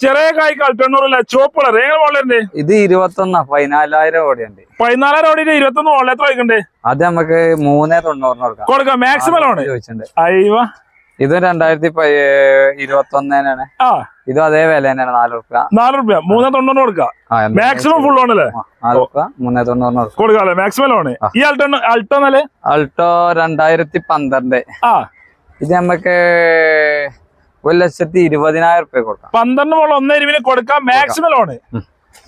ചെറിയ കായ്ക്ക് അൾട്ടണ്ണൂറല്ല ചുവപ്പ് കളർ എങ്ങനെ മോളുണ്ട് ഇത് 14,000 ഓടിയുണ്ട്. 14,000 ഓടിയിട്ട് 21 മോളിൽ എത്ര വയ്ക്കണ്ടേ? അത് നമുക്ക് 3,90 കൊടുക്കാം മാക്സിമം ആണ് ചോദിച്ചിട്ടുണ്ട്. അയ്യോ ഇത് 2021 ആ ഇതും അതേ വില തന്നെയാണ്. 4 റുപ്യ 3,90 കൊടുക്കാം മാക്സിമം ഫുൾ ആണല്ലേ? 4 റുപ്യ 390 കൊടുക്കാം മാക്സിമം ആണ്. ഈ അൾട്ടോ അല്ലേ? അൾട്ടോ 2012 ആ ഇത് നമുക്ക് 1,20,000 റുപ്യ കൊടുക്കാം. 12 മോൾ 1,20,000 കൊടുക്കാം മാക്സിമം ആണ്.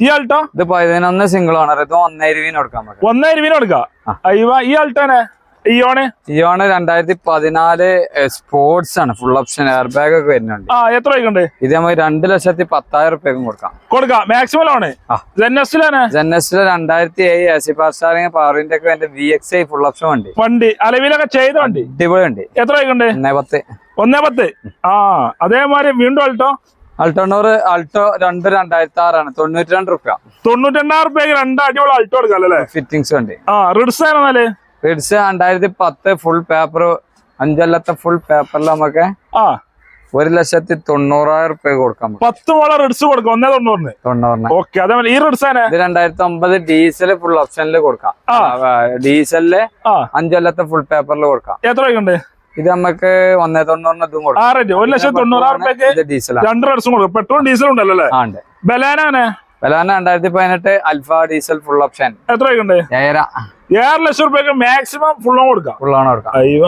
ഈ അൾട്ടോ ഇത് 11 സിംഗിൾ ഓണർ. ഇത് 1,20,000 കൊടുക്കാം. 1,20,000 കൊടുക്കാം. അയ്യോ ഈ അൾട്ടോനെ ഇയോണ് 2014 സ്പോർട്സ് ആണ്. ഫുൾ ഓപ്ഷൻ എയർ ബാഗ് ഒക്കെ വരുന്നുണ്ട്. എത്ര വയ്ക്കണ്ടേ? ഇത് നമുക്ക് 2,10,000 റുപ്യക്കും കൊടുക്കാം മാക്സിമം ആണ്. ജെന്നസിലെ 2007 AC power steering power wind ഒക്കെ VXI ഫുൾ ഓപ്ഷൻ വണ്ടി അലവിലൊക്കെ ചെയ്ത വണ്ടി അടിപൊളി വണ്ടി. എത്ര വയ്ക്കണ്ടേ? 1,10. അതേമാതിരി വീണ്ടും അൾട്ടോ അൾട്ടോ 2006 ആണ്. 92 റുപ്യ 92,000 റുപ്യക്ക് 2 അടിപൊളി അൾട്ടോ കൊടുക്കാം അല്ലേ? ഫിറ്റിംഗ്സ് ഉണ്ട്. റിഡ്സ് ആണെന്നാല് റിഡ്സ് 2010 ഫുൾ പേപ്പർ 5 കൊല്ലത്തെ ഫുൾ പേപ്പറിൽ നമുക്ക് 1,90,000 റുപ്യ കൊടുക്കാം. 10 മോളെ റിഡ്സ് കൊടുക്കാം 1,90. ഓക്കെ അതേപോലെ ഈ റിഡ്സ് ആണ് 2009 ഡീസൽ ഫുൾ ഓപ്ഷനിൽ കൊടുക്കാം. ഡീസലില് 5 കൊല്ലത്തെ ഫുൾ പേപ്പറിൽ കൊടുക്കാം. എത്ര വയ്ക്കണ്ടേ? ഇത് നമുക്ക് 1,90,000 ഇതും കൊടുക്കാം. 1,90,000 റുപ്യക്ക് ഡീസൽ 2 റിഡ്സും കൊടുക്കും. പെട്രോൾ ഡീസൽ ഉണ്ടല്ലോ? ബലാന 2018 അൽഫ ഡീസൽ ഫുൾ ഓപ്ഷൻ. എത്ര വയ്ക്കണ്ടേ? 7 ലക്ഷം റുപ്യക്ക് മാക്സിമം ഫുൾ ഓൺ കൊടുക്കാം. ഫുൾ ഓൺ കൊടുക്കാം. അയ്യോ